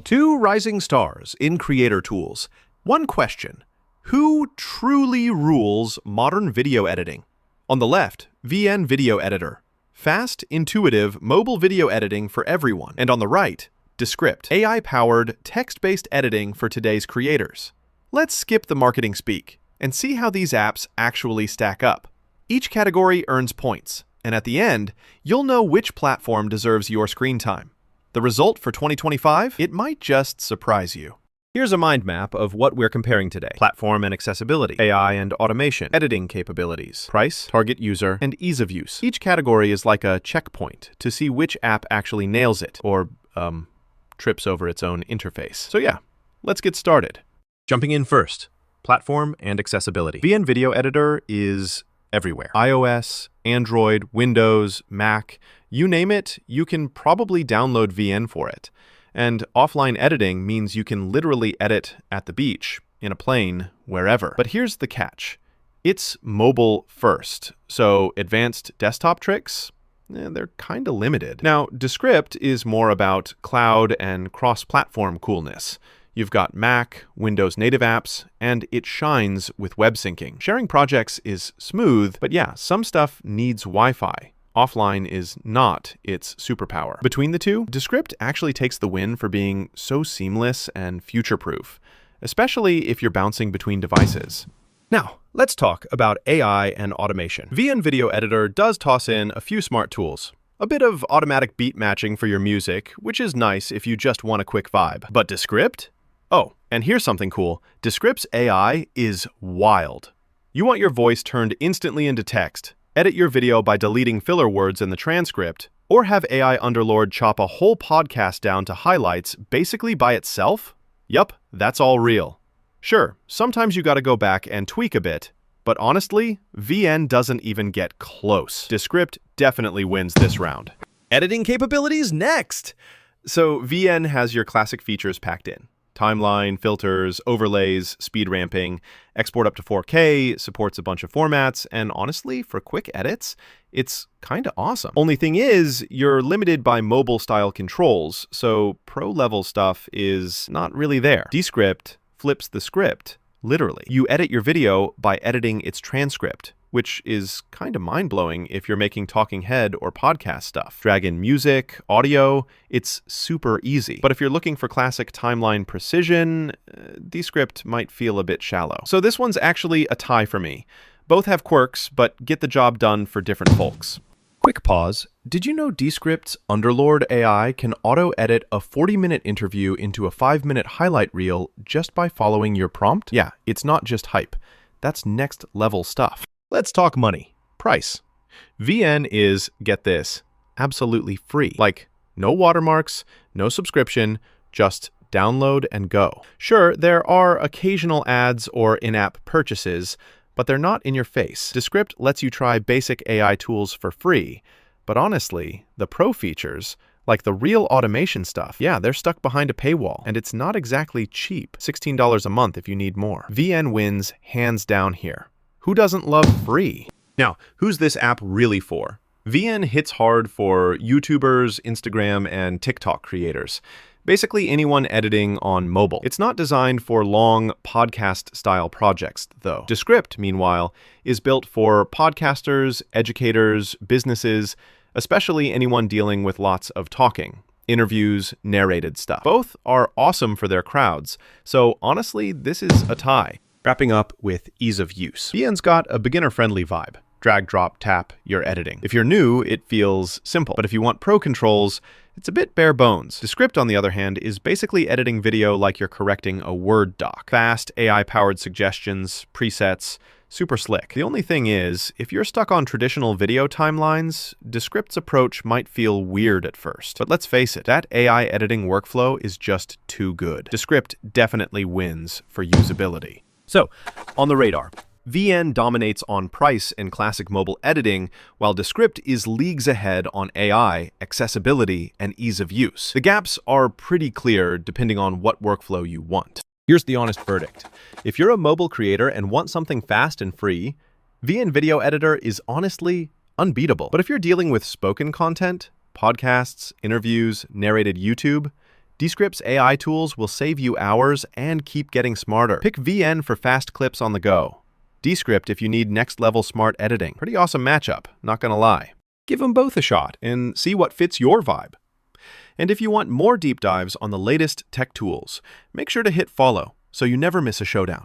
Two rising stars in creator tools. One question: who truly rules modern video editing? On the left, VN Video Editor. Fast, intuitive, mobile video editing for everyone. And on the right, Descript. AI-powered, text-based editing for today's creators. Let's skip the marketing speak and see how these apps actually stack up. Each category earns points, and at the end, you'll know which platform deserves your screen time. The result for 2025? It might just surprise you. Here's a mind map of what we're comparing today. Platform and accessibility, AI and automation, editing capabilities, price, target user, and ease of use. Each category is like a checkpoint to see which app actually nails it, or, trips over its own interface. So yeah, let's get started. Jumping in first, platform and accessibility. VN Video Editor is everywhere. iOS, Android, Windows, Mac, you name it, you can probably download VN for it. And offline editing means you can literally edit at the beach, in a plane, wherever. But here's the catch. It's mobile first, so advanced desktop tricks, they're kind of limited. Now, Descript is more about cloud and cross-platform coolness. You've got Mac, Windows native apps, and it shines with web syncing. Sharing projects is smooth, but yeah, some stuff needs Wi-Fi. Offline is not its superpower. Between the two, Descript actually takes the win for being so seamless and future-proof, especially if you're bouncing between devices. Now, let's talk about AI and automation. VN Video Editor does toss in a few smart tools. A bit of automatic beat matching for your music, which is nice if you just want a quick vibe. But Descript? Oh, and here's something cool. Descript's AI is wild. You want your voice turned instantly into text, edit your video by deleting filler words in the transcript, or have AI Underlord chop a whole podcast down to highlights basically by itself? Yup, that's all real. Sure, sometimes you gotta go back and tweak a bit, but honestly, VN doesn't even get close. Descript definitely wins this round. Editing capabilities next! So VN has your classic features packed in. Timeline, filters, overlays, speed ramping, export up to 4K, supports a bunch of formats, and honestly, for quick edits, it's kinda awesome. Only thing is, you're limited by mobile-style controls, so pro-level stuff is not really there. Descript flips the script, literally. You edit your video by editing its transcript, which is kind of mind-blowing if you're making talking head or podcast stuff. Drag in music, audio, it's super easy. But if you're looking for classic timeline precision, Descript might feel a bit shallow. So this one's actually a tie for me. Both have quirks, but get the job done for different folks. Quick pause. Did you know Descript's Underlord AI can auto-edit a 40-minute interview into a 5-minute highlight reel just by following your prompt? Yeah, it's not just hype. That's next-level stuff. Let's talk money. Price. VN is, get this, absolutely free. Like, no watermarks, no subscription, just download and go. Sure, there are occasional ads or in-app purchases, but they're not in your face. Descript lets you try basic AI tools for free, but honestly, the pro features, like the real automation stuff, yeah, they're stuck behind a paywall, and it's not exactly cheap. $16 a month if you need more. VN wins hands down here. Who doesn't love free? Now, who's this app really for? VN hits hard for YouTubers, Instagram, and TikTok creators. Basically anyone editing on mobile. It's not designed for long podcast-style projects, though. Descript, meanwhile, is built for podcasters, educators, businesses, especially anyone dealing with lots of talking, interviews, narrated stuff. Both are awesome for their crowds, so honestly, this is a tie. Wrapping up with ease of use. VN's got a beginner-friendly vibe. Drag, drop, tap, you're editing. If you're new, it feels simple. But if you want pro controls, it's a bit bare bones. Descript, on the other hand, is basically editing video like you're correcting a Word doc. Fast, AI-powered suggestions, presets, super slick. The only thing is, if you're stuck on traditional video timelines, Descript's approach might feel weird at first. But let's face it, that AI editing workflow is just too good. Descript definitely wins for usability. So, on the radar, VN dominates on price and classic mobile editing, while Descript is leagues ahead on AI, accessibility, and ease of use. The gaps are pretty clear depending on what workflow you want. Here's the honest verdict. If you're a mobile creator and want something fast and free, VN Video Editor is honestly unbeatable. But if you're dealing with spoken content, podcasts, interviews, narrated YouTube, Descript's AI tools will save you hours and keep getting smarter. Pick VN for fast clips on the go. Descript if you need next-level smart editing. Pretty awesome matchup, not gonna lie. Give them both a shot and see what fits your vibe. And if you want more deep dives on the latest tech tools, make sure to hit follow so you never miss a showdown.